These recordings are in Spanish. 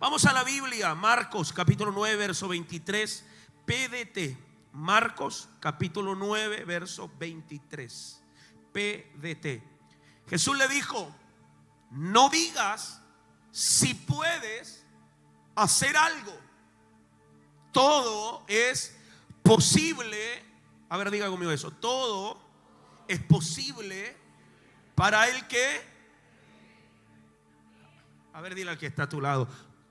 Vamos a la Biblia, Marcos capítulo 9, verso 23, PDT. Marcos capítulo 9, verso 23, PDT. Jesús le dijo: no digas si puedes hacer algo. Todo es posible. A ver, diga conmigo eso. Todo es posible para el que. A ver, dile al que está a tu lado.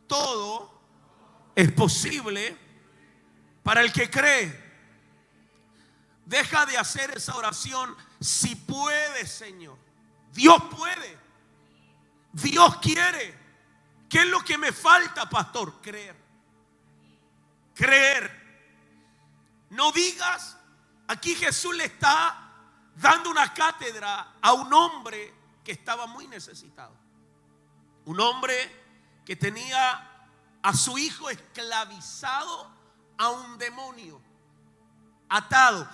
Todo es posible para el que cree. Deja de hacer esa oración. Si puede, Señor. Dios puede. Dios quiere. ¿Qué es lo que me falta, pastor? Creer. Creer. No digas. Aquí Jesús le está dando una cátedra a un hombre que estaba muy necesitado. Un hombre que tenía a su hijo esclavizado a un demonio, atado.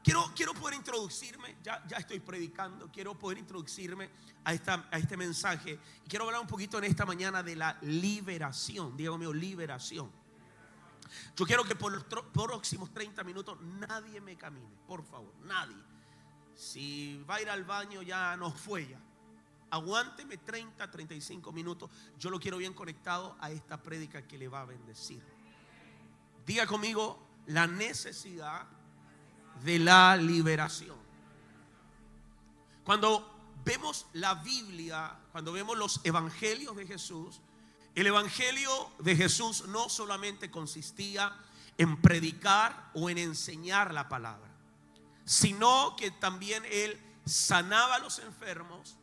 Quiero poder introducirme, ya estoy predicando, quiero poder introducirme a este mensaje. Y quiero hablar un poquito en esta mañana de la liberación. Diga conmigo, liberación. Yo quiero que por los próximos 30 minutos nadie me camine, por favor, nadie. Si va a ir al baño ya no fue ya. Aguánteme 30, 35 minutos. Yo lo quiero bien conectado a esta prédica que le va a bendecir. Diga conmigo, la necesidad de la liberación. Cuando vemos la Biblia, cuando vemos los evangelios de Jesús, el evangelio de Jesús no solamente consistía en predicar o en enseñar la palabra, sino que también él sanaba a los enfermos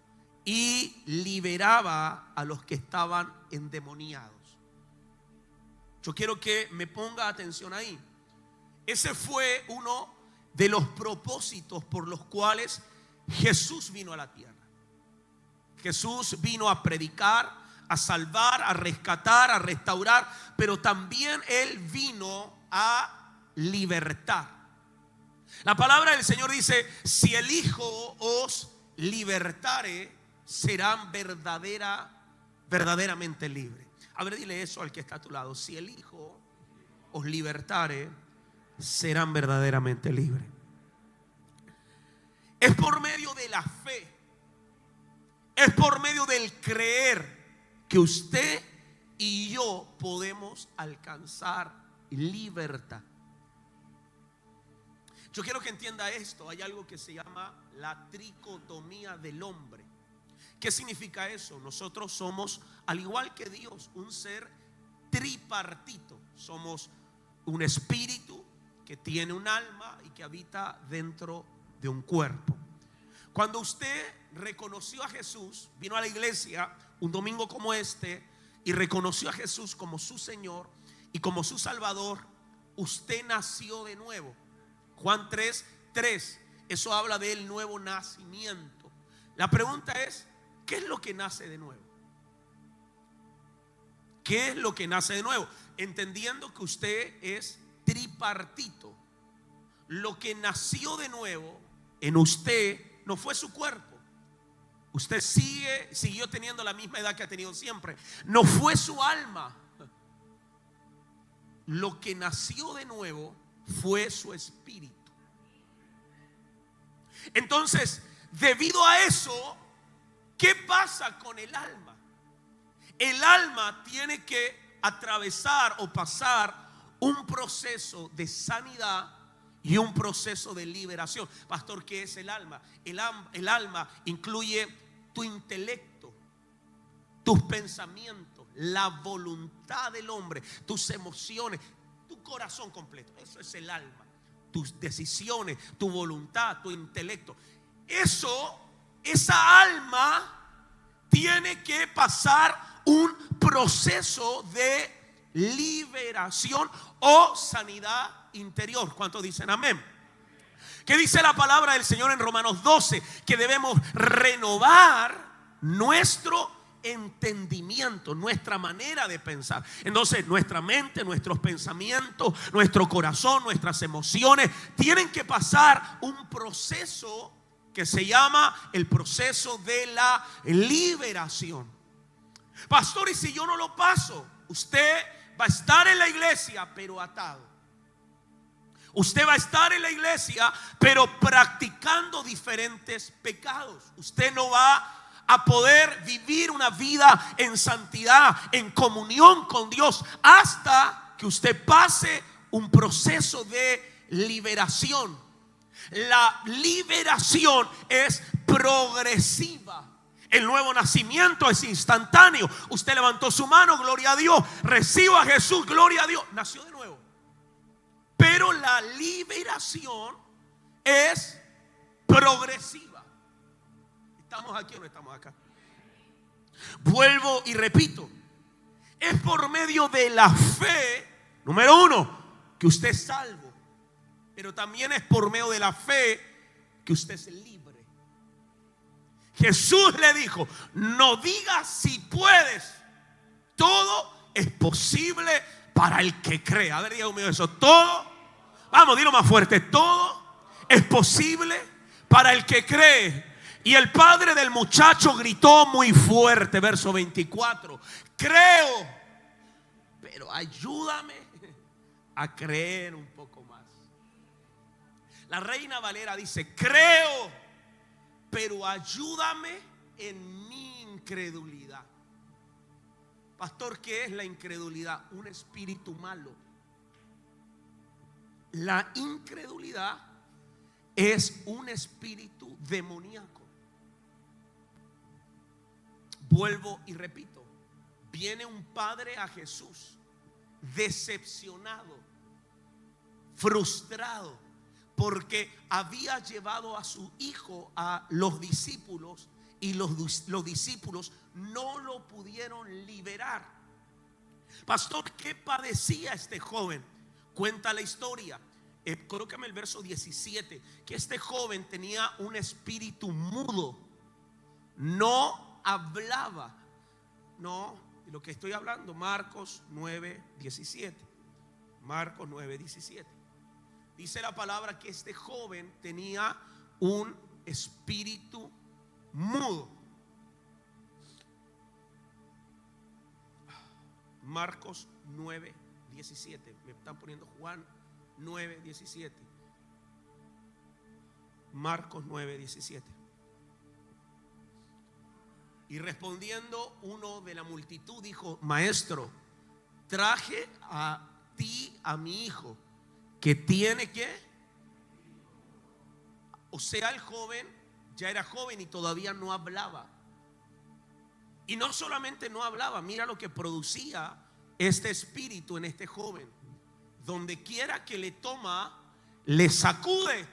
y liberaba a los que estaban endemoniados. Yo quiero que me ponga atención ahí. Ese fue uno de los propósitos por los cuales Jesús vino a la tierra. Jesús vino a predicar, a salvar, a rescatar, a restaurar, pero también Él vino a libertar. La palabra del Señor dice: si el Hijo os libertare, serán verdaderamente libres. A ver, dile eso al que está a tu lado: si el Hijo os libertare, serán verdaderamente libres. Es por medio de la fe, es por medio del creer que usted y yo podemos alcanzar libertad. Yo quiero que entienda esto. Hay algo que se llama la tricotomía del hombre. ¿Qué significa eso? Nosotros somos, al igual que Dios, un ser tripartito. Somos un espíritu que tiene un alma y que habita dentro de un cuerpo. Cuando usted reconoció a Jesús, vino a la iglesia un domingo como este y reconoció a Jesús como su Señor y como su Salvador, usted nació de nuevo. Juan 3:3, eso habla del nuevo nacimiento. La pregunta es: ¿qué es lo que nace de nuevo? ¿Qué es lo que nace de nuevo? Entendiendo que usted es tripartito. Lo que nació de nuevo en usted no fue su cuerpo. Usted siguió teniendo la misma edad que ha tenido siempre. No fue su alma. Lo que nació de nuevo fue su espíritu. Entonces, debido a eso, ¿qué pasa con el alma? El alma tiene que atravesar o pasar un proceso de sanidad y un proceso de liberación. Pastor, ¿qué es el alma? El alma incluye tu intelecto, tus pensamientos, la voluntad del hombre, tus emociones, tu corazón completo. Eso es el alma. Tus decisiones, tu voluntad, tu intelecto. Esa alma tiene que pasar un proceso de liberación o sanidad interior. ¿Cuántos dicen amén? ¿Qué dice la palabra del Señor en Romanos 12? Que debemos renovar nuestro entendimiento, nuestra manera de pensar. Entonces nuestra mente, nuestros pensamientos, nuestro corazón, nuestras emociones tienen que pasar un proceso que se llama el proceso de la liberación. Pastor, ¿y si yo no lo paso? Usted va a estar en la iglesia, pero atado. Usted va a estar en la iglesia, pero practicando diferentes pecados. Usted no va a poder vivir una vida en santidad, en comunión con Dios, hasta que usted pase un proceso de liberación. La liberación es progresiva. El nuevo nacimiento es instantáneo. Usted levantó su mano, gloria a Dios. Reciba a Jesús, gloria a Dios. Nació de nuevo. Pero la liberación es progresiva. ¿Estamos aquí o no estamos acá? Vuelvo y repito. Es por medio de la fe, número uno, que usted es salvo. Pero también es por medio de la fe que usted es libre. Jesús le dijo: no digas si puedes. Todo es posible para el que cree. A ver, diga conmigo eso. Todo, vamos, dilo más fuerte. Todo es posible para el que cree. Y el padre del muchacho gritó muy fuerte, verso 24: creo, pero ayúdame a creer un poco más. La Reina Valera dice: creo, pero ayúdame en mi incredulidad. Pastor, ¿qué es la incredulidad? Un espíritu malo. La incredulidad es un espíritu demoníaco. Vuelvo y repito. Viene un padre a Jesús decepcionado, frustrado, porque había llevado a su hijo a los discípulos y los discípulos no lo pudieron liberar. Pastor, ¿qué padecía este joven? Cuenta la historia. Colócame el verso 17. Que este joven tenía un espíritu mudo. No hablaba. No, de lo que estoy hablando, Marcos 9:17. Marcos 9:17. Dice la palabra que este joven tenía un espíritu mudo. Marcos 9:17. Me están poniendo Juan 9:17. Marcos 9:17. Y respondiendo uno de la multitud dijo: maestro, traje a ti a mi hijo, que tiene que, o sea, el joven ya era joven y todavía no hablaba. Y no solamente no hablaba, mira lo que producía este espíritu en este joven. Donde quiera que le toma, le sacude.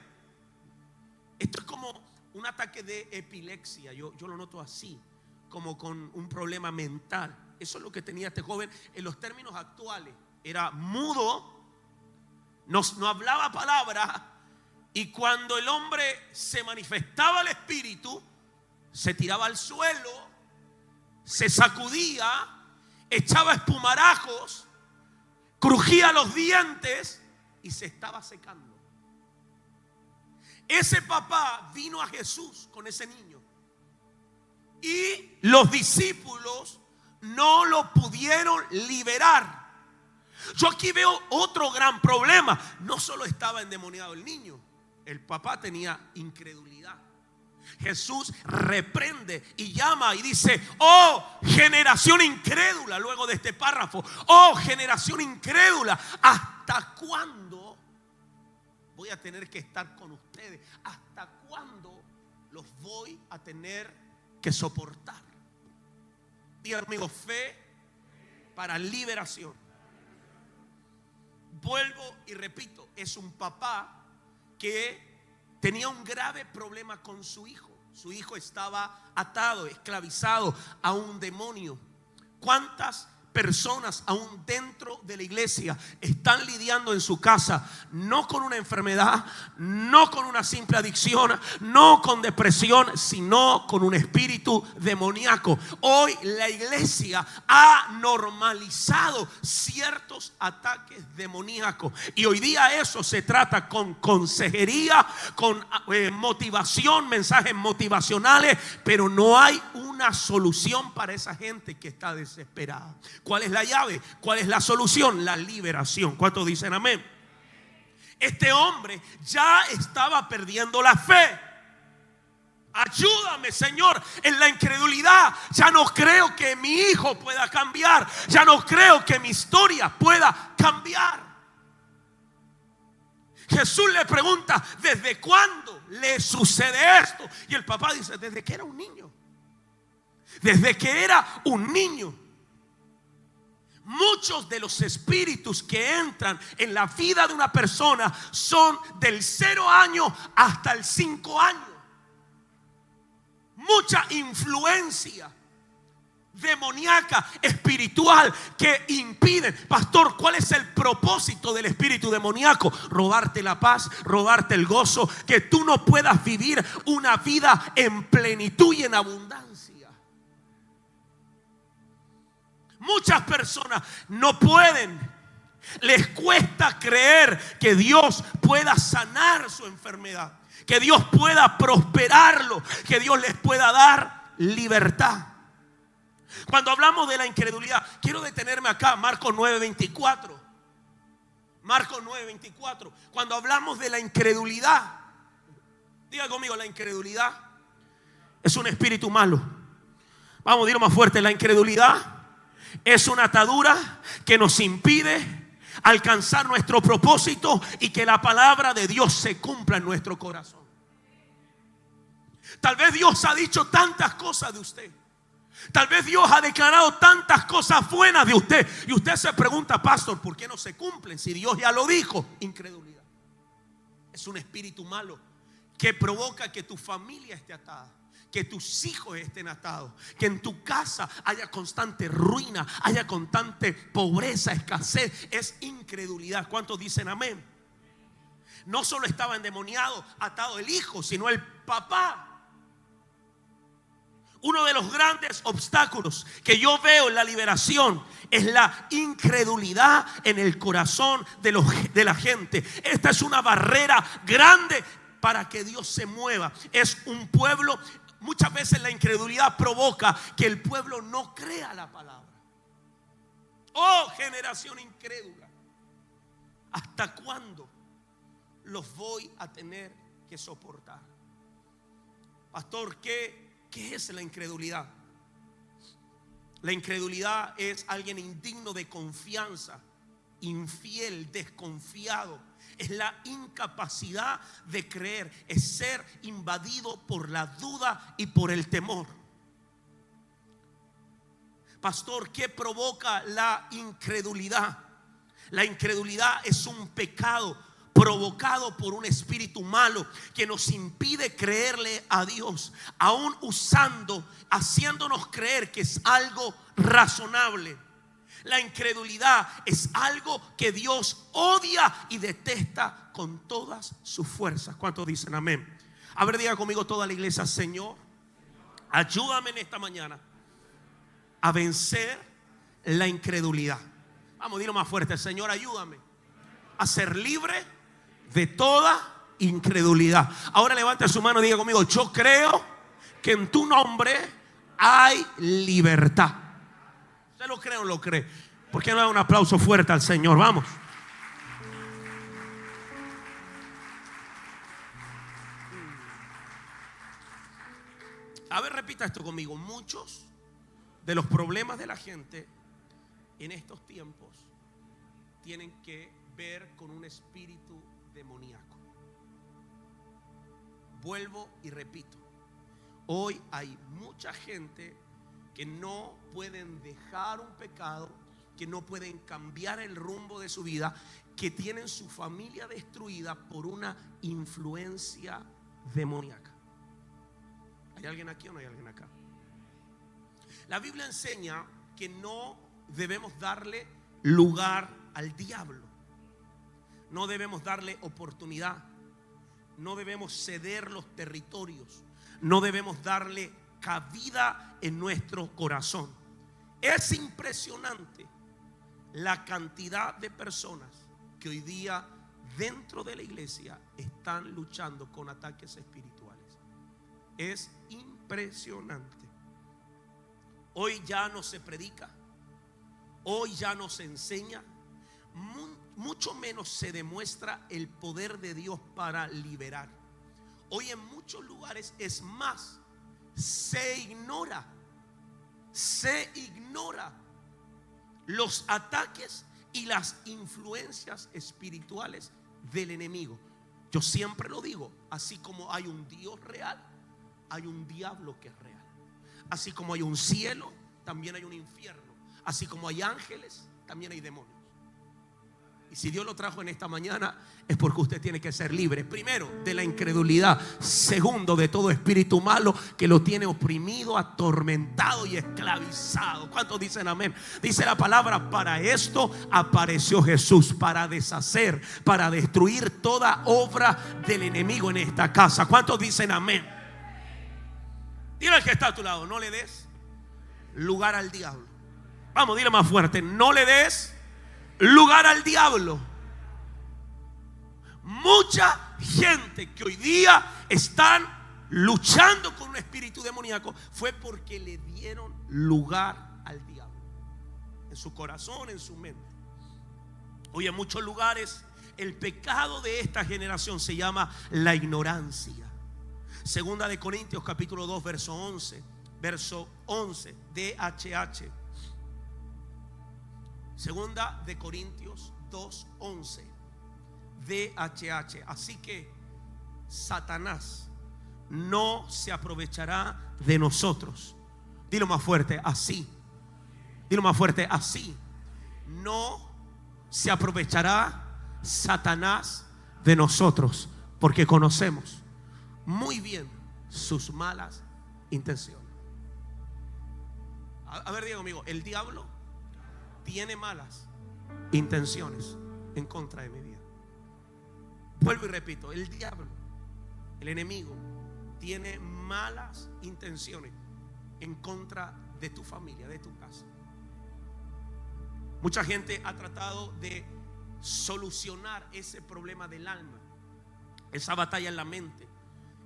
Esto es como un ataque de epilepsia. Yo lo noto así, como con un problema mental. Eso es lo que tenía este joven en los términos actuales. Era mudo, no hablaba palabra. Y cuando el hombre se manifestaba el espíritu, se tiraba al suelo, se sacudía, echaba espumarajos, crujía los dientes y se estaba secando. Ese papá vino a Jesús con ese niño y los discípulos no lo pudieron liberar. Yo aquí veo otro gran problema. No solo estaba endemoniado el niño, el papá tenía incredulidad. Jesús reprende y llama y dice: oh generación incrédula. Luego de este párrafo: oh generación incrédula, ¿hasta cuándo voy a tener que estar con ustedes? ¿Hasta cuándo los voy a tener que soportar? Diga conmigo: fe para liberación. Vuelvo y repito, es un papá que tenía un grave problema con su hijo. Su hijo estaba atado, esclavizado a un demonio. ¿Cuántas personas aún dentro de la iglesia están lidiando en su casa no con una enfermedad, no con una simple adicción, no con depresión, sino con un espíritu demoníaco? Hoy la iglesia ha normalizado ciertos ataques demoníacos y hoy día eso se trata con consejería, con motivación, mensajes motivacionales, pero no hay un una solución para esa gente que está desesperada. ¿Cuál es la llave? ¿Cuál es la solución? La liberación. ¿Cuántos dicen amén? Este hombre ya estaba perdiendo la fe. Ayúdame, Señor, en la incredulidad. Ya no creo que mi hijo pueda cambiar. Ya no creo que mi historia pueda cambiar. Jesús le pregunta: ¿desde cuándo le sucede esto? Y el papá dice: desde que era un niño. Desde que era un niño. Muchos de los espíritus que entran en la vida de una persona son del 0 año hasta el 5 años. Mucha influencia demoníaca, espiritual, que impiden. Pastor, ¿cuál es el propósito del espíritu demoníaco? Robarte la paz, robarte el gozo, que tú no puedas vivir una vida en plenitud y en abundancia. Muchas personas no pueden, les cuesta creer que Dios pueda sanar su enfermedad, que Dios pueda prosperarlo, que Dios les pueda dar libertad. Cuando hablamos de la incredulidad, quiero detenerme acá, Marcos 9:24. Marcos 9:24. Cuando hablamos de la incredulidad, diga conmigo: la incredulidad es un espíritu malo. Vamos, dilo más fuerte: la incredulidad es una atadura que nos impide alcanzar nuestro propósito y que la palabra de Dios se cumpla en nuestro corazón. Tal vez Dios ha dicho tantas cosas de usted. Tal vez Dios ha declarado tantas cosas buenas de usted. Y usted se pregunta: pastor, ¿por qué no se cumplen si Dios ya lo dijo? Incredulidad es un espíritu malo que provoca que tu familia esté atada, que tus hijos estén atados, que en tu casa haya constante ruina, haya constante pobreza, escasez. Es incredulidad. ¿Cuántos dicen amén? No solo estaba endemoniado, atado el hijo, sino el papá. Uno de los grandes obstáculos que yo veo en la liberación es la incredulidad en el corazón de la gente. Esta es una barrera grande para que Dios se mueva. Es un pueblo. Muchas veces la incredulidad provoca que el pueblo no crea la palabra. Oh, generación incrédula, ¿hasta cuándo los voy a tener que soportar? Pastor, ¿qué es la incredulidad? La incredulidad es alguien indigno de confianza, infiel, desconfiado. Es la incapacidad de creer, es ser invadido por la duda y por el temor. Pastor, ¿qué provoca la incredulidad? La incredulidad es un pecado provocado por un espíritu malo que nos impide creerle a Dios, aún haciéndonos creer que es algo razonable. La incredulidad es algo que Dios odia y detesta con todas sus fuerzas. ¿Cuántos dicen amén? A ver, diga conmigo toda la iglesia: Señor, ayúdame en esta mañana a vencer la incredulidad. Vamos, dilo más fuerte: Señor, ayúdame a ser libre de toda incredulidad. Ahora levante su mano y diga conmigo: yo creo que en tu nombre hay libertad. ¿Usted lo cree o no lo cree? ¿Por qué no da un aplauso fuerte al Señor? Vamos. A ver, repita esto conmigo. Muchos de los problemas de la gente en estos tiempos tienen que ver con un espíritu demoníaco. Vuelvo y repito: hoy hay mucha gente que no pueden dejar un pecado, que no pueden cambiar el rumbo de su vida, que tienen su familia destruida por una influencia demoníaca. ¿Hay alguien aquí o no hay alguien acá? La Biblia enseña que no debemos darle lugar al diablo. No debemos darle oportunidad. No debemos ceder los territorios. No debemos darle cabida en nuestro corazón. Es impresionante la cantidad de personas que hoy día dentro de la iglesia están luchando con ataques espirituales. Es impresionante. Hoy ya no se predica, hoy ya no se enseña, mucho menos se demuestra el poder de Dios para liberar. Hoy en muchos lugares, es más, se ignora los ataques y las influencias espirituales del enemigo. Yo siempre lo digo, así como hay un Dios real, hay un diablo que es real. Así como hay un cielo, también hay un infierno. Así como hay ángeles, también hay demonios. Y si Dios lo trajo en esta mañana, es porque usted tiene que ser libre. Primero, de la incredulidad. Segundo, de todo espíritu malo que lo tiene oprimido, atormentado y esclavizado. ¿Cuántos dicen amén? Dice la palabra: para esto apareció Jesús, para deshacer, para destruir toda obra del enemigo en esta casa. ¿Cuántos dicen amén? Dile al que está a tu lado: no le des lugar al diablo. Vamos, dile más fuerte: no le des lugar al diablo. Mucha gente que hoy día están luchando con un espíritu demoníaco fue porque le dieron lugar al diablo en su corazón, en su mente. Hoy en muchos lugares el pecado de esta generación se llama la ignorancia. Segunda de Corintios capítulo 2 verso 11 DHH. Segunda de Corintios 2:11 DHH. Así que Satanás no se aprovechará de nosotros. Dilo más fuerte: así. Dilo más fuerte: así no se aprovechará Satanás de nosotros, porque conocemos muy bien sus malas intenciones. A ver, diga conmigo: el diablo tiene malas intenciones en contra de mi vida. Vuelvo y repito: el diablo, el enemigo, tiene malas intenciones en contra de tu familia, de tu casa. Mucha gente ha tratado de solucionar ese problema del alma, esa batalla en la mente,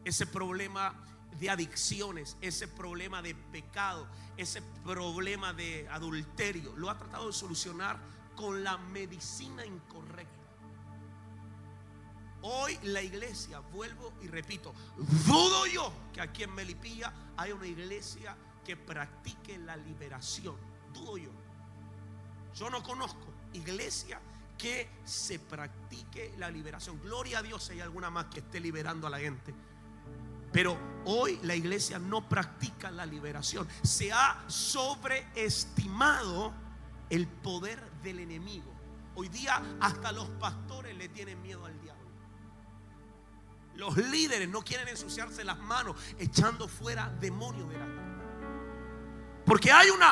ese problema de adicciones, ese problema de pecado, ese problema de adulterio. Lo ha tratado de solucionar con la medicina incorrecta. Hoy la iglesia, vuelvo y repito, dudo yo que aquí en Melipilla haya una iglesia que practique la liberación. Dudo yo. Yo no conozco iglesia que se practique la liberación. Gloria a Dios si hay alguna más que esté liberando a la gente. Pero hoy la iglesia no practica la liberación. Se ha sobreestimado el poder del enemigo. Hoy día hasta los pastores le tienen miedo al diablo. Los líderes no quieren ensuciarse las manos echando fuera demonios de la gente. Porque hay un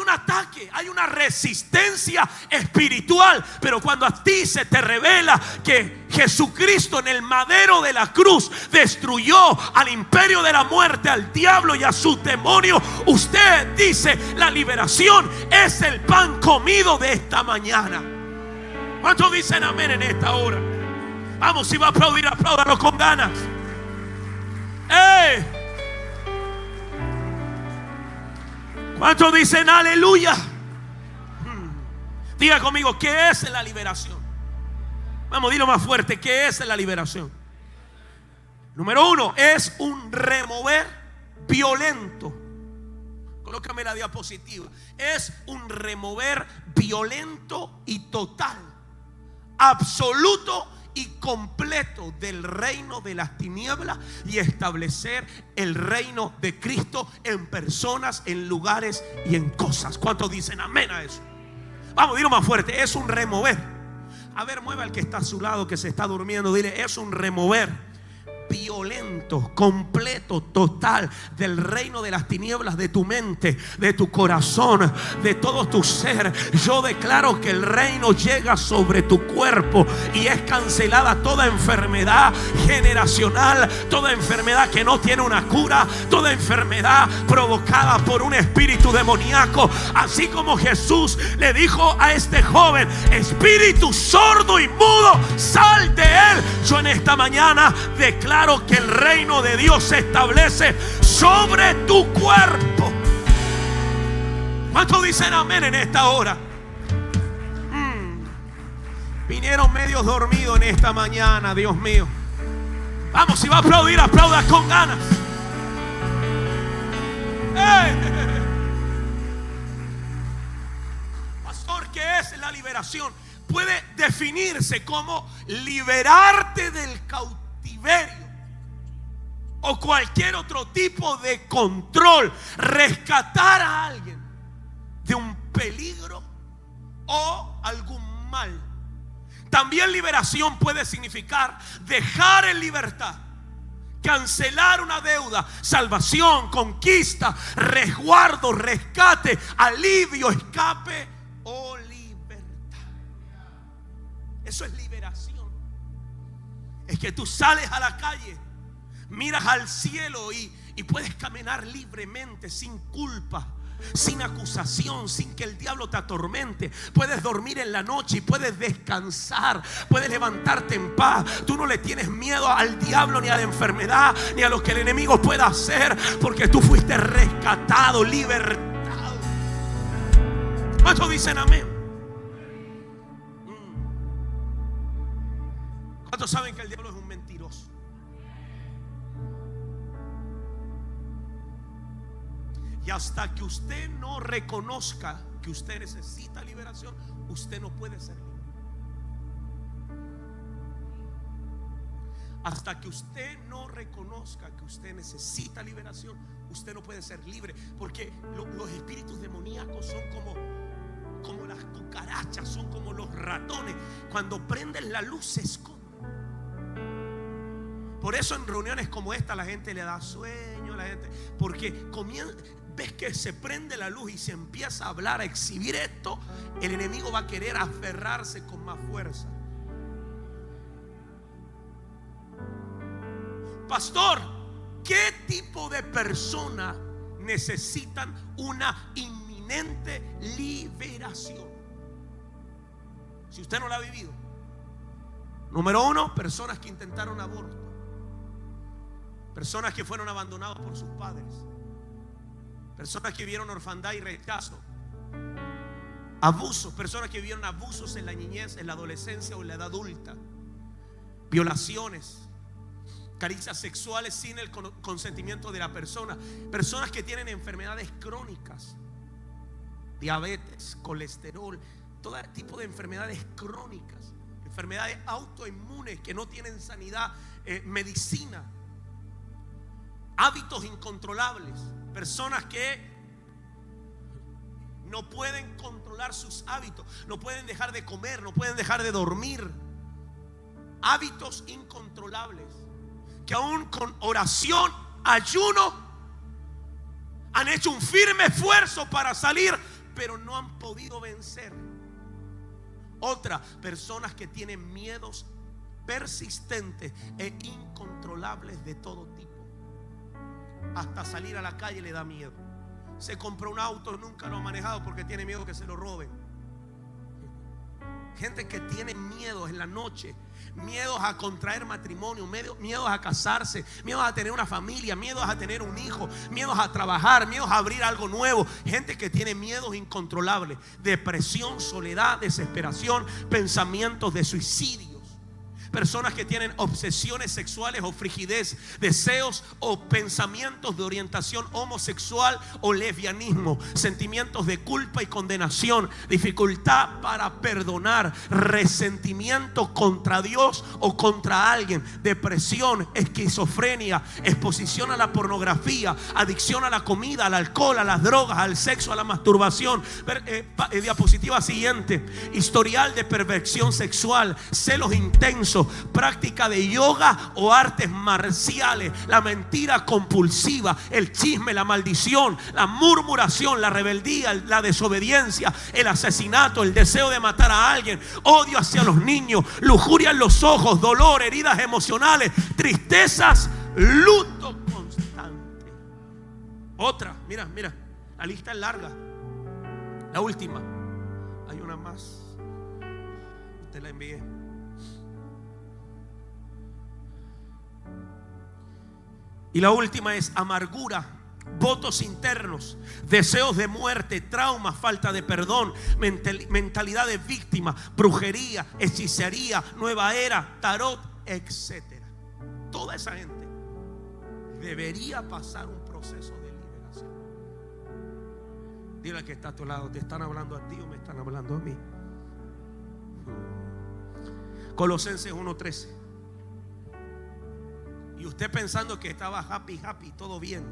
ataque, hay una resistencia espiritual. Pero cuando a ti se te revela que Jesucristo en el madero de la cruz destruyó al imperio de la muerte, al diablo y a sus demonios, usted dice: la liberación es el pan comido de esta mañana. ¿Cuántos dicen amén en esta hora? Vamos, si va a aplaudir, apláudalo con ganas. ¡Ey! ¿Cuántos dicen aleluya? Diga conmigo: ¿qué es la liberación? Vamos, dilo más fuerte: ¿qué es la liberación? Número 1, es un remover violento. Colócame la diapositiva. Es un remover violento y total, absoluto y completo del reino de las tinieblas y establecer el reino de Cristo en personas, en lugares y en cosas. ¿Cuántos dicen amén a eso? Vamos, dilo más fuerte: es un remover. A ver, mueva al que está a su lado, que se está durmiendo. Dile: es un remover violento, completo, total del reino de las tinieblas de tu mente, de tu corazón, de todo tu ser. Yo declaro que el reino llega sobre tu cuerpo y es cancelada toda enfermedad generacional, toda enfermedad que no tiene una cura, toda enfermedad provocada por un espíritu demoníaco. Así como Jesús le dijo a este joven: espíritu sordo y mudo, sal de él. Yo en esta mañana declaro que el reino de Dios se establece sobre tu cuerpo. ¿Cuántos dicen amén en esta hora? Vinieron medios dormidos en esta mañana, Dios mío. Vamos, si va a aplaudir, aplauda con ganas. Pastor, ¿qué es la liberación? Puede definirse como liberarte del cautiverio o cualquier otro tipo de control, rescatar a alguien de un peligro o algún mal. También liberación puede significar dejar en libertad, cancelar una deuda, salvación, conquista, resguardo, rescate, alivio, escape o libertad. Eso es liberación. Es que tú sales a la calle, miras al cielo y puedes caminar libremente, sin culpa, sin acusación, sin que el diablo te atormente. Puedes dormir en la noche y puedes descansar, puedes levantarte en paz. Tú no le tienes miedo al diablo, ni a la enfermedad, ni a lo que el enemigo pueda hacer, porque tú fuiste rescatado, libertado. ¿Cuántos dicen amén? ¿Cuántos saben que el diablo es un mentiroso? Y hasta que usted no reconozca que usted necesita liberación, usted no puede ser libre. Hasta que usted no reconozca que usted necesita liberación, usted no puede ser libre. Porque los espíritus demoníacos son como las cucarachas, son como los ratones. Cuando prenden la luz se esconden. Por eso en reuniones como esta la gente le da sueño a la gente, porque ves que se prende la luz y se empieza a hablar, a exhibir esto, el enemigo va a querer aferrarse con más fuerza. Pastor, ¿qué tipo de personas necesitan una inminente liberación? Si usted no la ha vivido. Número uno, personas que intentaron aborto, personas que fueron abandonadas por sus padres, personas que vivieron orfandad y rechazo, abusos, personas que vivieron abusos en la niñez, en la adolescencia o en la edad adulta, violaciones, caricias sexuales sin el consentimiento de la persona, personas que tienen enfermedades crónicas, diabetes, colesterol, todo tipo de enfermedades crónicas, enfermedades autoinmunes que no tienen sanidad, medicina, hábitos incontrolables, personas que no pueden controlar sus hábitos, no pueden dejar de comer, no pueden dejar de dormir, hábitos incontrolables, que aún con oración, ayuno, han hecho un firme esfuerzo para salir, pero no han podido vencer. Otra, personas que tienen miedos persistentes e incontrolables de todo tipo. Hasta salir a la calle le da miedo. Se compró un auto, nunca lo ha manejado porque tiene miedo que se lo roben. Gente que tiene miedos en la noche, miedos a contraer matrimonio, miedos a casarse, miedos a tener una familia, miedos a tener un hijo, miedos a trabajar, miedos a abrir algo nuevo. Gente que tiene miedos incontrolables, depresión, soledad, desesperación, pensamientos de suicidio. Personas que tienen obsesiones sexuales o frigidez, deseos o pensamientos de orientación homosexual o lesbianismo, sentimientos de culpa y condenación, dificultad para perdonar, resentimiento contra Dios o contra alguien, depresión, esquizofrenia, exposición a la pornografía, adicción a la comida, al alcohol, a las drogas, al sexo, a la masturbación. Diapositiva siguiente: historial de perversión sexual, celos intensos, práctica de yoga o artes marciales, la mentira compulsiva, el chisme, la maldición, la murmuración, la rebeldía, la desobediencia, el asesinato, el deseo de matar a alguien, odio hacia los niños, lujuria en los ojos, dolor, heridas emocionales, tristezas, luto constante. Otra, mira, la lista es larga. La última, hay una más, te la envié. Y la última es amargura votos internos, deseos de muerte, traumas, falta de perdón, mentalidad de víctima, brujería, hechicería, nueva era, tarot, etcétera. Toda esa gente debería pasar un proceso de liberación. Dile al que está a tu lado, ¿te están hablando a ti o me están hablando a mí? Colosenses 1:13. Y usted pensando que estaba happy, todo bien.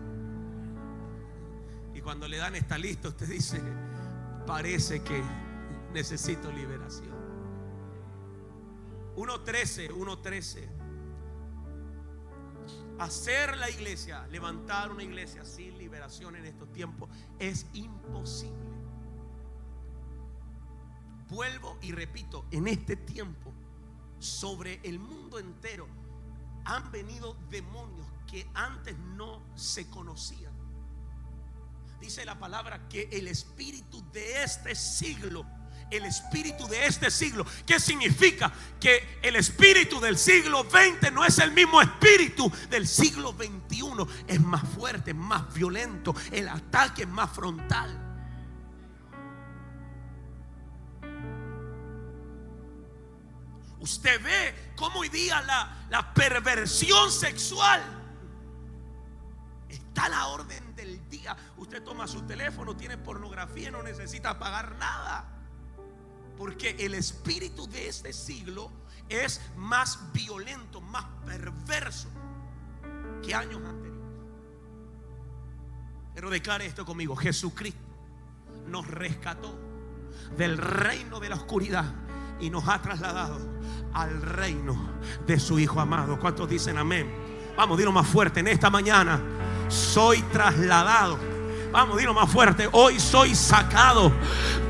Y cuando le dan esta lista, usted dice: parece que necesito liberación. 1:13. Hacer la iglesia, levantar una iglesia sin liberación en estos tiempos es imposible. Vuelvo y repito, en este tiempo sobre el mundo entero han venido demonios que antes no se conocían. Dice la palabra que el espíritu de este siglo, ¿qué significa? Que el espíritu del siglo XX no es el mismo espíritu del siglo XXI. Es más fuerte, es más violento, el ataque es más frontal. Usted ve cómo hoy día la perversión sexual está a la orden del día. Usted toma su teléfono, tiene pornografía y no necesita pagar nada. Porque el espíritu de este siglo es más violento, más perverso que años anteriores. Pero declare esto conmigo: Jesucristo nos rescató del reino de la oscuridad y nos ha trasladado al reino de su Hijo amado. ¿Cuántos dicen amén? Vamos, dilo más fuerte. En esta mañana soy trasladado. Vamos, dilo más fuerte. Hoy soy sacado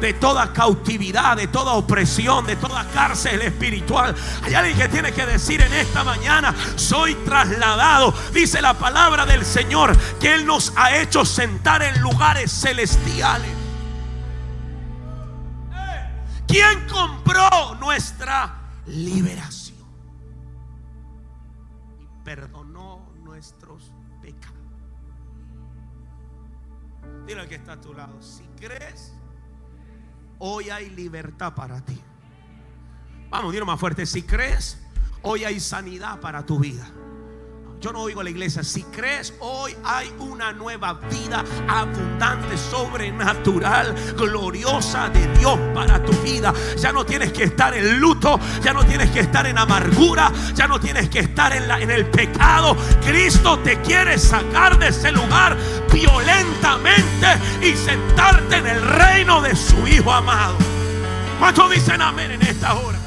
de toda cautividad, de toda opresión, de toda cárcel espiritual. Hay alguien que tiene que decir en esta mañana: soy trasladado. Dice la palabra del Señor que Él nos ha hecho sentar en lugares celestiales. ¿Quién compró nuestra liberación y perdonó nuestros pecados? Dile al que está a tu lado: si crees, hoy hay libertad para ti. Vamos, dilo más fuerte: si crees, hoy hay sanidad para tu vida. Yo no oigo a la iglesia. Si crees, hoy hay una nueva vida abundante, sobrenatural, gloriosa de Dios para tu vida. Ya no tienes que estar en luto, ya no tienes que estar en amargura, ya no tienes que estar en el pecado. Cristo te quiere sacar de ese lugar violentamente y sentarte en el reino de su Hijo amado. ¿Cuántos dicen amén en esta hora?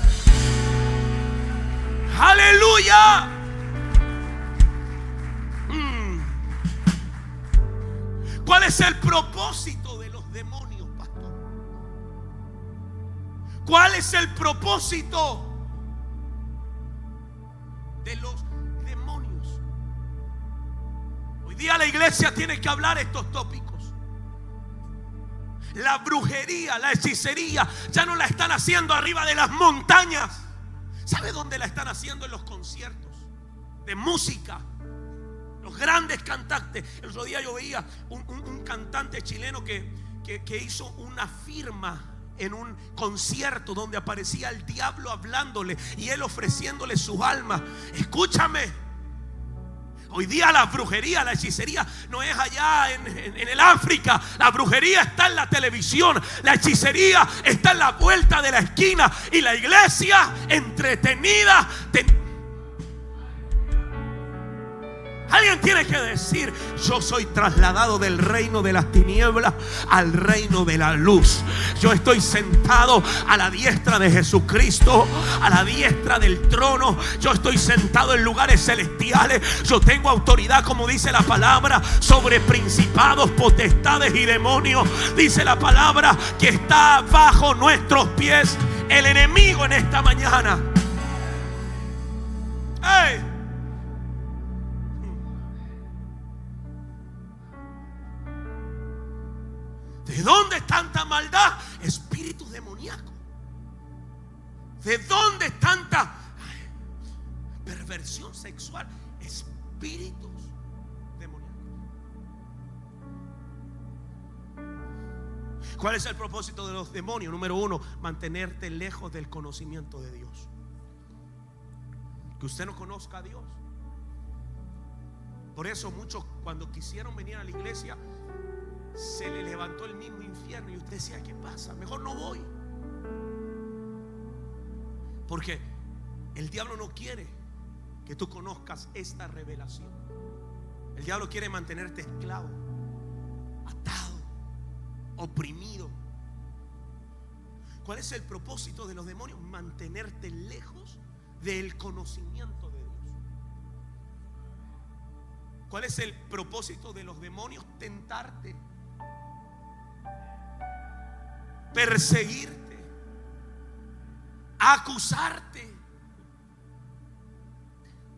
¡Aleluya! ¿Cuál es el propósito de los demonios, pastor? ¿Cuál es el propósito de los demonios? Hoy día la iglesia tiene que hablar estos tópicos. La brujería, la hechicería ya no la están haciendo arriba de las montañas. ¿Sabe dónde la están haciendo? En los conciertos de música. Los grandes cantantes. El otro día yo veía un cantante chileno que hizo una firma en un concierto donde aparecía el diablo hablándole y él ofreciéndole su alma. Escúchame, hoy día la brujería, la hechicería no es allá en el África. La brujería está en la televisión, la hechicería está en la vuelta de la esquina, y la iglesia entretenida. Alguien tiene que decir: yo soy trasladado del reino de las tinieblas al reino de la luz. Yo estoy sentado a la diestra de Jesucristo, a la diestra del trono. Yo estoy sentado en lugares celestiales. Yo tengo autoridad, como dice la palabra, sobre principados, potestades y demonios. Dice la palabra que está bajo nuestros pies el enemigo en esta mañana. ¡Hey! ¿De dónde tanta maldad? Espíritus demoníacos. ¿De dónde tanta perversión sexual? Espíritus demoníacos. ¿Cuál es el propósito de los demonios? Número uno, mantenerte lejos del conocimiento de Dios. Que usted no conozca a Dios. Por eso muchos, cuando quisieron venir a la iglesia, se le levantó el mismo infierno. Y usted decía: ¿qué pasa? Mejor no voy. Porque el diablo no quiere que tú conozcas esta revelación. El diablo quiere mantenerte esclavo, atado, oprimido. ¿Cuál es el propósito de los demonios? Mantenerte lejos del conocimiento de Dios. ¿Cuál es el propósito de los demonios? Tentarte, perseguirte, acusarte.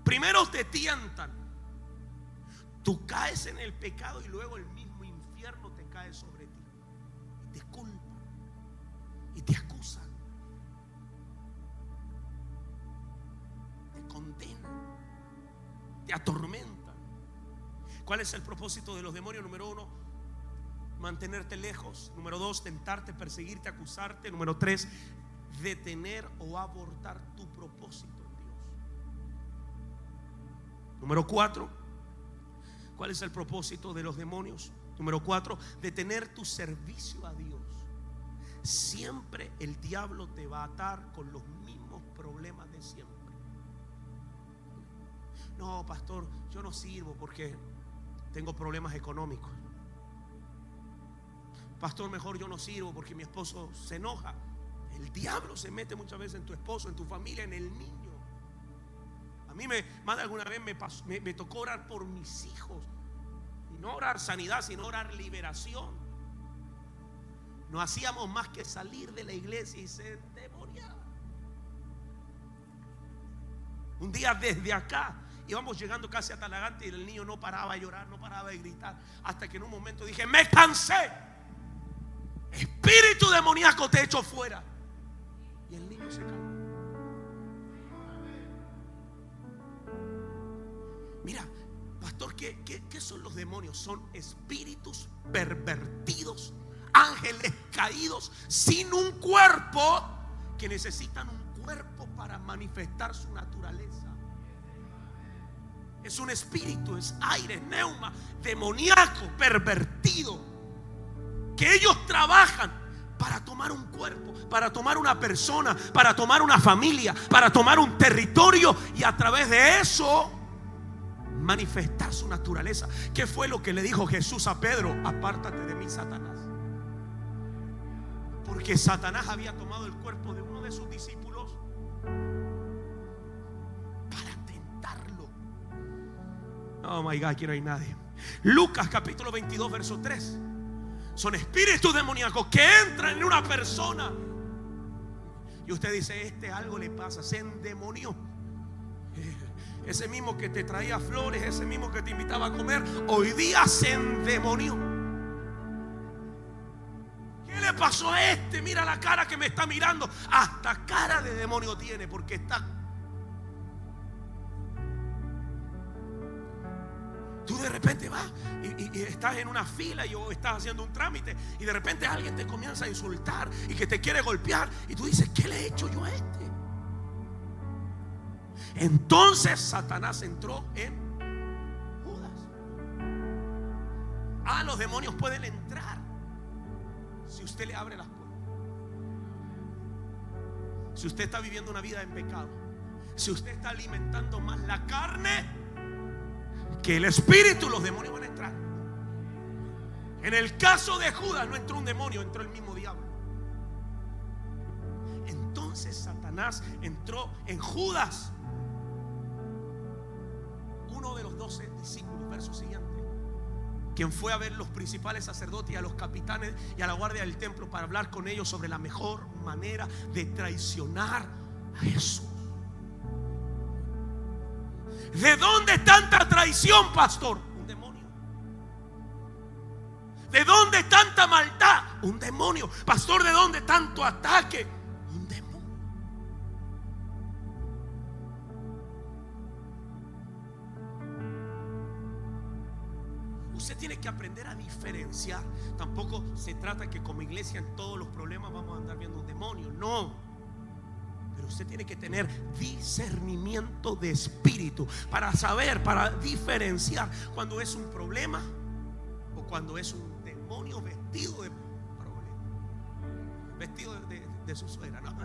Primero te tientan, tú caes en el pecado y luego el mismo infierno te cae sobre ti y te culpan y te acusan, te condenan, te atormentan. ¿Cuál es el propósito de los demonios? Número uno, mantenerte lejos. Número dos, tentarte, perseguirte, acusarte. Número tres, detener o abortar tu propósito en Dios. Número cuatro, ¿cuál es el propósito de los demonios? Número cuatro, detener tu servicio a Dios. Siempre el diablo te va a atar con los mismos problemas de siempre. No, pastor, yo no sirvo porque tengo problemas económicos. Pastor, mejor yo no sirvo porque mi esposo se enoja. El diablo se mete muchas veces en tu esposo, en tu familia, en el niño. A mí más de alguna vez me tocó orar por mis hijos. Y no orar sanidad, sino orar liberación. No hacíamos más que salir de la iglesia y se endemoniaba. Un día desde acá íbamos llegando casi a Talagante y el niño no paraba de llorar, no paraba de gritar, hasta que en un momento dije: me cansé, espíritu demoníaco, te echo fuera. Y el niño se calmó. Mira, pastor, ¿qué son los demonios? Son espíritus pervertidos, ángeles caídos sin un cuerpo, que necesitan un cuerpo para manifestar su naturaleza. Es un espíritu, es aire, neuma, demoníaco, pervertido, que ellos trabajan para tomar un cuerpo, para tomar una persona, para tomar una familia, para tomar un territorio, y a través de eso manifestar su naturaleza. ¿Qué fue lo que le dijo Jesús a Pedro? Apártate de mí, Satanás. Porque Satanás había tomado el cuerpo de uno de sus discípulos para tentarlo. Oh my God, aquí no hay nadie. Lucas capítulo 22 verso 3. Son espíritus demoníacos que entran en una persona y usted dice: algo le pasa, se endemonió. Ese mismo que te traía flores, ese mismo que te invitaba a comer, hoy día se endemonió. ¿Qué le pasó a este? Mira la cara que me está mirando. Hasta cara de demonio tiene, porque está. Tú de repente vas y estás en una fila o estás haciendo un trámite y de repente alguien te comienza a insultar y que te quiere golpear y tú dices: ¿qué le he hecho yo a este? Entonces Satanás entró en Judas. Los demonios pueden entrar si usted le abre las puertas. Si usted está viviendo una vida en pecado, si usted está alimentando más la carne que el espíritu, los demonios van a entrar. En el caso de Judas no entró un demonio, entró el mismo diablo. Entonces Satanás entró en Judas, uno de los 12 discípulos, verso siguiente, quien fue a ver los principales sacerdotes y a los capitanes y a la guardia del templo para hablar con ellos sobre la mejor manera de traicionar a Jesús. ¿De dónde tanta traición, pastor? Un demonio. ¿De dónde tanta maldad? Un demonio. Pastor, ¿de dónde tanto ataque? Un demonio. Usted tiene que aprender a diferenciar. Tampoco se trata que como iglesia en todos los problemas vamos a andar viendo un demonio. No. Pero usted tiene que tener discernimiento de espíritu para saber, para diferenciar cuando es un problema o cuando es un demonio vestido de problema, vestido de su suegra. No.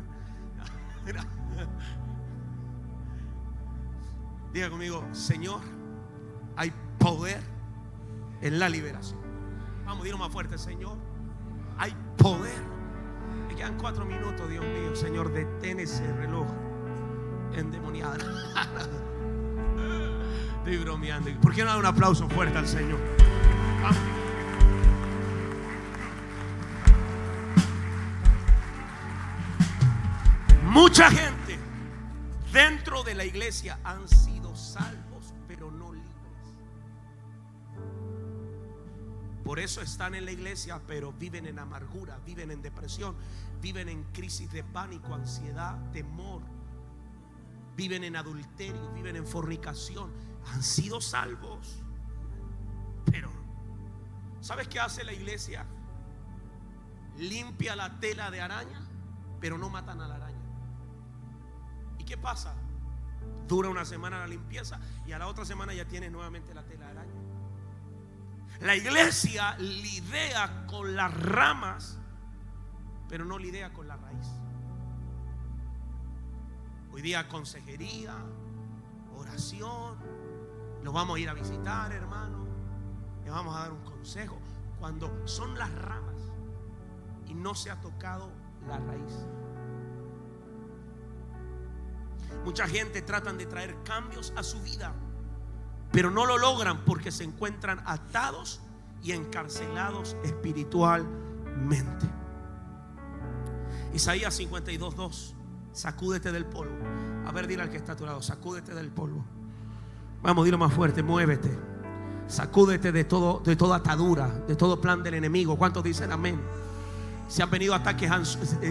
Diga conmigo: Señor, hay poder en la liberación. Vamos, dilo más fuerte: Señor, hay poder. Me quedan 4 minutos, Dios mío. Señor, detén ese reloj endemoniado. Estoy bromeando. ¿Por qué no dar un aplauso fuerte al Señor? Vamos. Mucha gente dentro de la iglesia han sido salvos, pero no libres. Por eso están en la iglesia, pero viven en amargura, viven en depresión, viven en crisis de pánico, ansiedad, temor, viven en adulterio, viven en fornicación. Han sido salvos, pero ¿sabes qué hace la iglesia? Limpia la tela de araña, pero no matan a la araña. ¿Y qué pasa? Dura una semana la limpieza y a la otra semana ya tienes nuevamente la tela de araña. La iglesia lidia con las ramas, pero no lidia con la raíz. Hoy día consejería, oración, los vamos a ir a visitar, hermano, le vamos a dar un consejo. Cuando son las ramas y no se ha tocado la raíz. Mucha gente tratan de traer cambios a su vida, pero no lo logran porque se encuentran atados y encarcelados espiritualmente. Isaías 52:2. Sacúdete del polvo. A ver, dile al que está a tu lado: sacúdete del polvo. Vamos, dilo más fuerte: muévete. Sacúdete de toda atadura, de todo plan del enemigo. ¿Cuántos dicen amén? Se han venido ataques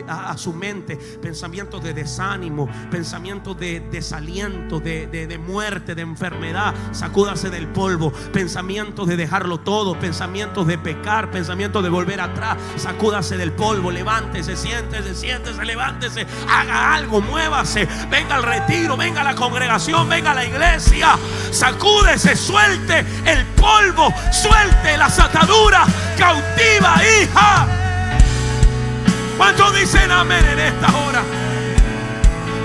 a su mente, pensamientos de desánimo, pensamientos de desaliento, de muerte, de enfermedad. Sacúdase del polvo. Pensamientos de dejarlo todo, pensamientos de pecar, pensamientos de volver atrás. Sacúdase del polvo, levántese, siéntese, levántese, haga algo, muévase, venga al retiro, venga a la congregación, venga a la iglesia. Sacúdese, suelte el polvo, suelte las ataduras, cautiva, hija. ¿Cuántos dicen amén en esta hora?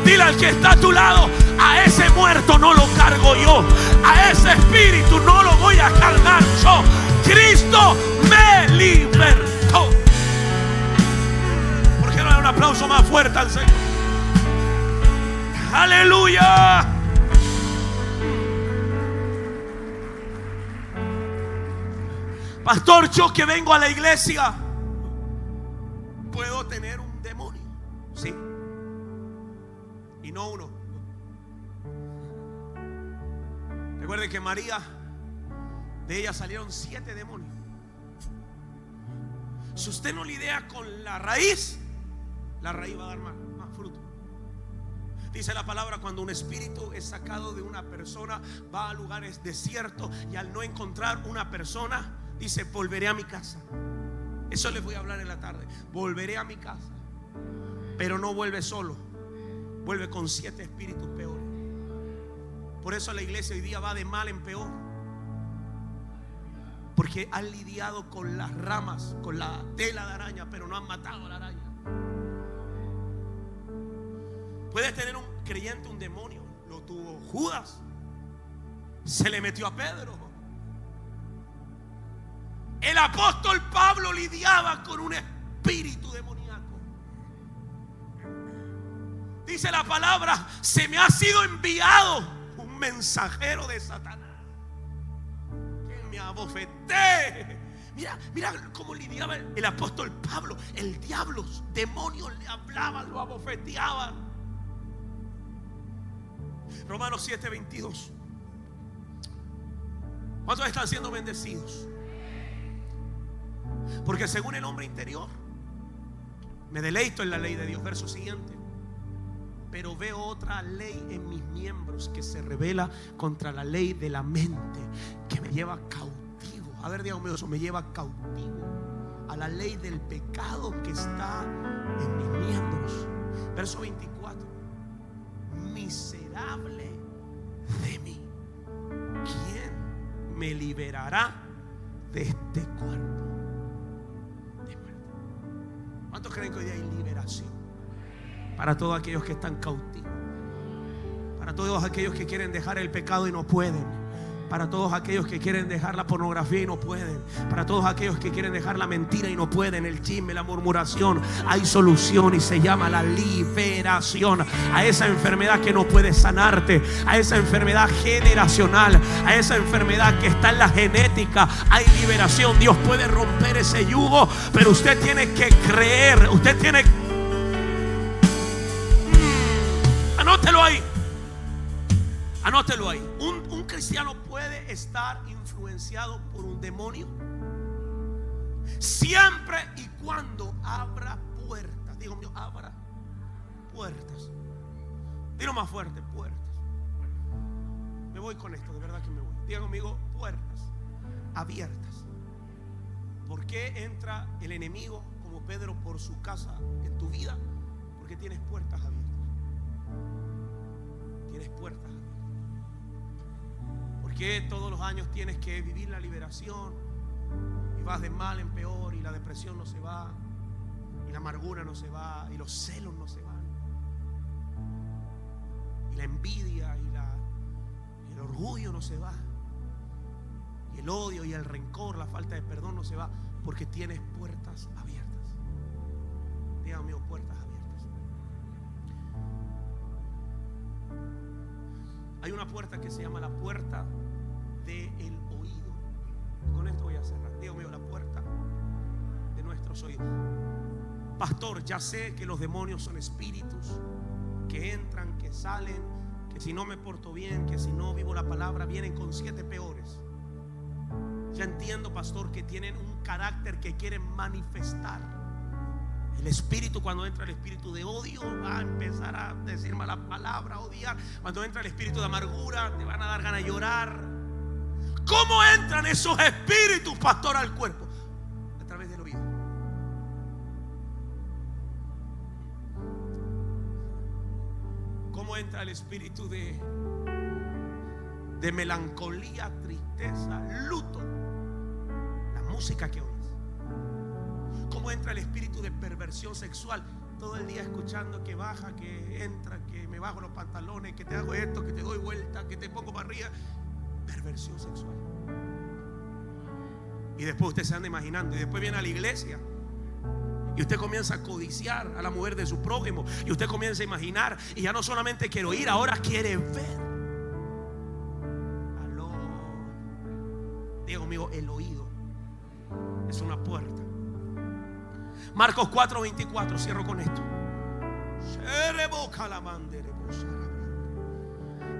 Dile al que está a tu lado: a ese muerto no lo cargo yo, a ese espíritu no lo voy a cargar yo. Cristo me libertó. ¿Por qué no da un aplauso más fuerte al Señor? Aleluya. Pastor, yo que vengo a la iglesia, puedo tener un demonio, sí, y no uno. Recuerden que María, de ella salieron 7 demonios. Si usted no lidia con la raíz va a dar más fruto. Dice la palabra: cuando un espíritu es sacado de una persona, va a lugares desiertos y al no encontrar una persona, dice: volveré a mi casa. Eso les voy a hablar en la tarde. Volveré a mi casa. Pero no vuelve solo, vuelve con 7 espíritus peores. Por eso la iglesia hoy día va de mal en peor, porque han lidiado con las ramas, con la tela de araña, pero no han matado a la araña. Puede tener un creyente un demonio. Lo tuvo Judas, se le metió a Pedro. El apóstol Pablo lidiaba con un espíritu demoníaco. Dice la palabra: se me ha sido enviado un mensajero de Satanás que me abofetee. Mira cómo lidiaba el apóstol Pablo. El diablo, demonios le hablaban, lo abofeteaban. Romanos 7:22. ¿Cuántos están siendo bendecidos? Porque según el hombre interior me deleito en la ley de Dios. Verso siguiente: pero veo otra ley en mis miembros que se revela contra la ley de la mente, que me lleva cautivo A ver, dígame, eso me lleva cautivo a la ley del pecado que está en mis miembros. Verso 24. Miserable de mí, ¿quién me liberará de este cuerpo de muerte? ¿Cuántos creen que hoy hay liberación para todos aquellos que están cautivos? Para todos aquellos que quieren dejar el pecado y no pueden. Para todos aquellos que quieren dejar la pornografía y no pueden. Para todos aquellos que quieren dejar la mentira y no pueden, el chisme, la murmuración. Hay solución y se llama la liberación. A esa enfermedad que no puede sanarte, a esa enfermedad generacional, a esa enfermedad que está en la genética, hay liberación. Dios puede romper ese yugo, pero usted tiene que creer. Usted tiene. Anótelo ahí. Anótelo ahí. Un cristiano puede estar influenciado por un demonio siempre y cuando abra puertas. Digo mío, abra puertas. Dilo más fuerte, puertas. Me voy con esto, de verdad que me voy. Diga conmigo, puertas abiertas. ¿Por qué entra el enemigo como Pedro por su casa en tu vida? Porque tienes puertas abiertas. Tienes puertas abiertas. ¿Por qué todos los años tienes que vivir la liberación y vas de mal en peor y la depresión no se va y la amargura no se va y los celos no se van y la envidia y el orgullo no se va y el odio y el rencor, la falta de perdón no se va? Porque tienes puertas abiertas. Diga amigo, puertas abiertas. Hay una puerta que se llama la puerta del oído. Con esto voy a cerrar. Dios mío, la puerta de nuestros oídos. Pastor, ya sé que los demonios son espíritus que entran, que salen, que si no me porto bien, que si no vivo la palabra, vienen con 7 peores. Ya entiendo, pastor, que tienen un carácter que quieren manifestar. El espíritu, cuando entra el espíritu de odio, va a empezar a decir malas palabras, a odiar. Cuando entra el espíritu de amargura, te van a dar ganas de llorar. ¿Cómo entran esos espíritus, pastor, al cuerpo? A través del oído. ¿Cómo entra el espíritu de melancolía, tristeza, luto? La música que oyes. ¿Cómo entra el espíritu de perversión sexual? Todo el día escuchando que baja, que entra, que me bajo los pantalones, que te hago esto, que te doy vuelta, que te pongo para arriba. Perversión sexual. Y después usted se anda imaginando. Y después viene a la iglesia y usted comienza a codiciar a la mujer de su prójimo. Y usted comienza a imaginar. Y ya no solamente quiere oír, ahora quiere ver. Aló. Diga conmigo, el oído es una puerta. Marcos 4:24, cierro con esto.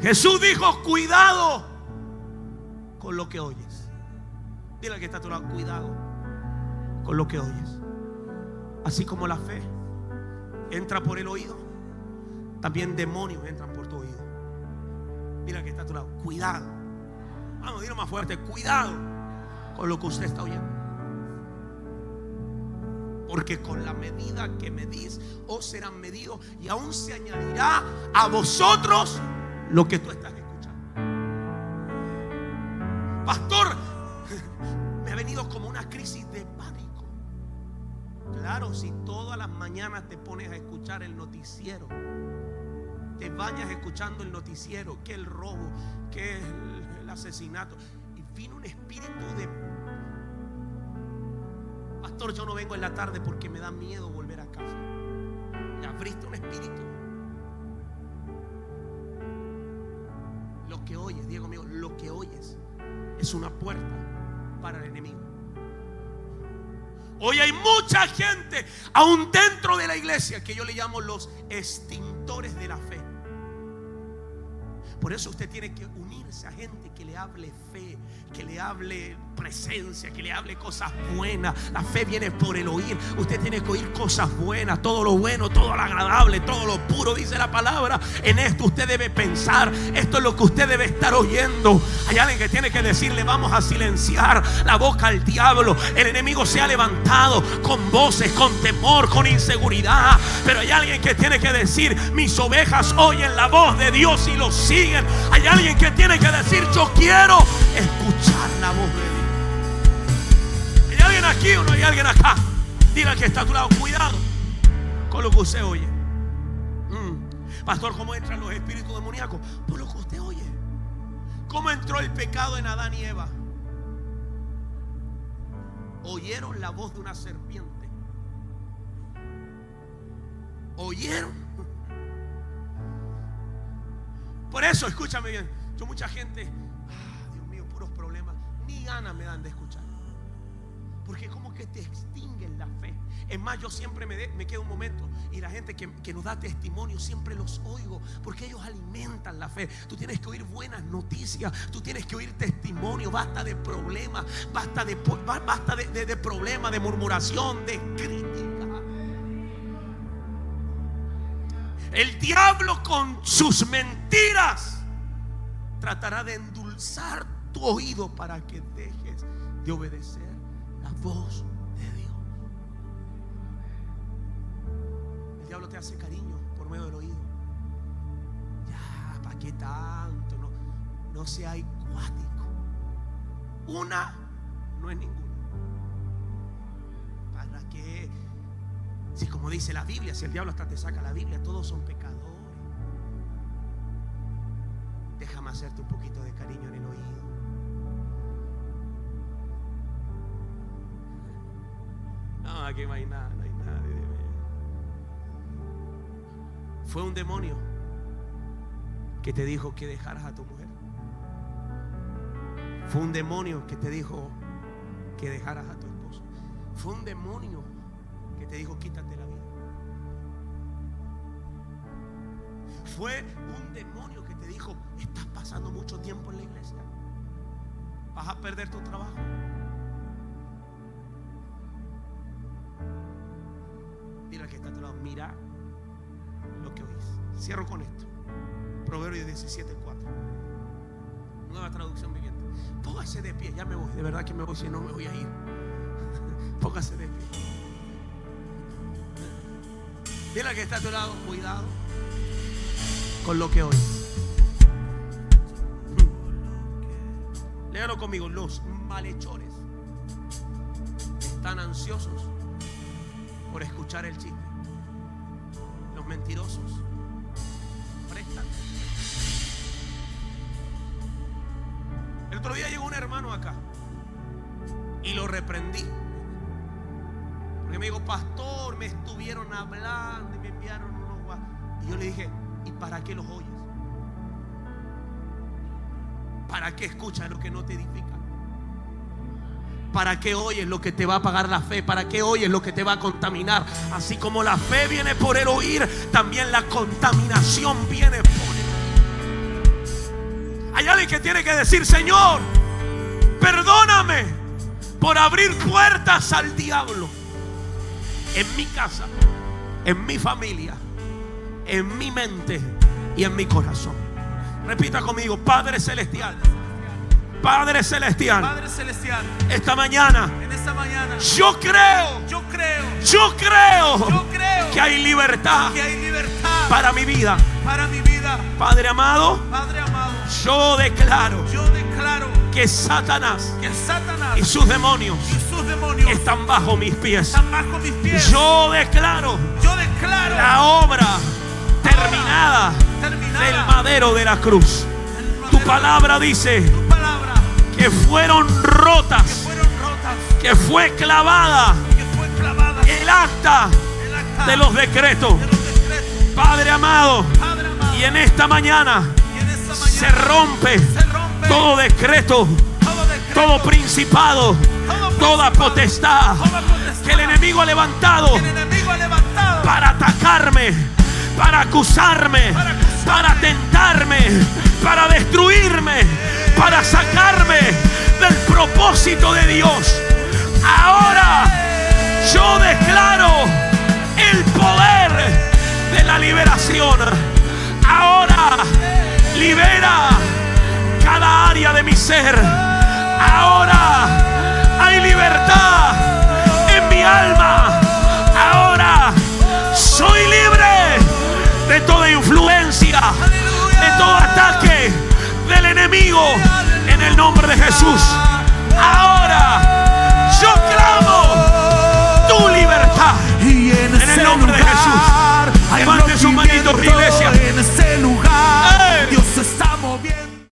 Jesús dijo: cuidado con lo que oyes. Dile al que está a tu lado: cuidado con lo que oyes. Así como la fe entra por el oído, también demonios entran por tu oído. Dile al que está a tu lado: cuidado. Vamos, dilo más fuerte: cuidado con lo que usted está oyendo. Porque con la medida que medís, os serán medidos, y aún se añadirá a vosotros lo que tú estás escuchando. Pastor, me ha venido como una crisis de pánico. Claro, si todas las mañanas te pones a escuchar el noticiero, te bañas escuchando el noticiero, que el robo, que el asesinato, y vino un espíritu de: pastor, yo no vengo en la tarde porque me da miedo volver a casa. Y abriste un espíritu. Lo que oyes, Diego mío, lo que oyes es una puerta para el enemigo. Hoy hay mucha gente, aún dentro de la iglesia, que yo le llamo los extintores de la fe. Por eso usted tiene que unirse a gente que le hable fe, que le hable presencia, que le hable cosas buenas. La fe viene por el oír. Usted tiene que oír cosas buenas, todo lo bueno, todo lo agradable, todo lo puro, dice la palabra. En esto usted debe pensar. Esto es lo que usted debe estar oyendo. Hay alguien que tiene que decirle: vamos a silenciar la boca al diablo. El enemigo se ha levantado con voces, con temor, con inseguridad, pero hay alguien que tiene que decir: mis ovejas oyen la voz de Dios y lo siguen. Hay alguien que tiene que decir: yo quiero escuchar la voz de Dios. ¿Hay alguien aquí o no hay alguien acá? Dile al que está a tu lado: cuidado con lo que usted oye. Pastor, ¿cómo entran los espíritus demoníacos? Por lo que usted oye. ¿Cómo entró el pecado en Adán y Eva? Oyeron la voz de una serpiente. Oyeron. Por eso, escúchame bien. Yo, mucha gente, Dios mío, puros problemas, ni ganas me dan de escuchar, porque como que te extinguen la fe. Es más, yo siempre me quedo un momento, y la gente que nos da testimonio siempre los oigo, porque ellos alimentan la fe. Tú tienes que oír buenas noticias, tú tienes que oír testimonio. Basta de problemas, basta de problemas, de murmuración, de crítica. El diablo con sus mentiras tratará de endulzar tu oído para que dejes de obedecer la voz de Dios. El diablo te hace cariño por medio del oído. Ya, ¿para qué tanto? No sea acuático. Una no es ninguna. ¿Para qué? Si, como dice la Biblia, si el diablo hasta te saca la Biblia, todos son pecadores. Déjame hacerte un poquito de cariño en el oído. No, aquí no hay nada, no hay nadie. Fue un demonio que te dijo que dejaras a tu mujer. Fue un demonio que te dijo que dejaras a tu esposo. Fue un demonio que te dijo: quítate la vida. Fue un demonio que te dijo: estás pasando mucho tiempo en la iglesia, vas a perder tu trabajo. Dile al que está a tu lado: mira lo que oís. Cierro con esto. Proverbios 17:4, Nueva Traducción Viviente. Póngase de pie, ya me voy, de verdad que me voy, si no me voy a ir. Póngase de pie. Dile al que está a tu lado: cuidado con lo que oyes. Léalo conmigo. Los malhechores están ansiosos por escuchar el chisme. Los mentirosos prestan. El otro día llegó un hermano acá y lo reprendí, porque me dijo: pastor, me estuvieron hablando y me enviaron unos WhatsApp. Y yo le dije: ¿y para qué los oyes? ¿Para qué escuchas lo que no te edifica? ¿Para qué oyes lo que te va a apagar la fe? ¿Para qué oyes lo que te va a contaminar? Así como la fe viene por el oír, también la contaminación viene por el oír. Hay alguien que tiene que decir: Señor, perdóname por abrir puertas al diablo en mi casa, en mi familia, en mi mente y en mi corazón. Repita conmigo: Padre Celestial, Padre Celestial, Padre Celestial, esta mañana, en esta mañana, yo creo que hay libertad para mi vida. Padre amado, yo declaro que Satanás y sus demonios están bajo mis pies. Yo declaro la obra terminada del madero de la cruz. Tu palabra dice que fueron rotas, que fue clavada el acta de los decretos. Padre amado, y en esta mañana se rompe todo decreto, todo principado, toda potestad que el enemigo ha levantado para atacarme, para acusarme, para tentarme, para destruirme, para sacarme del propósito de Dios. Ahora yo declaro el poder de la liberación. Ahora libera cada área de mi ser. Ahora hay libertad en mi alma. Ahora soy libre de toda influencia, de todo ataque del enemigo, en el nombre de Jesús. Ahora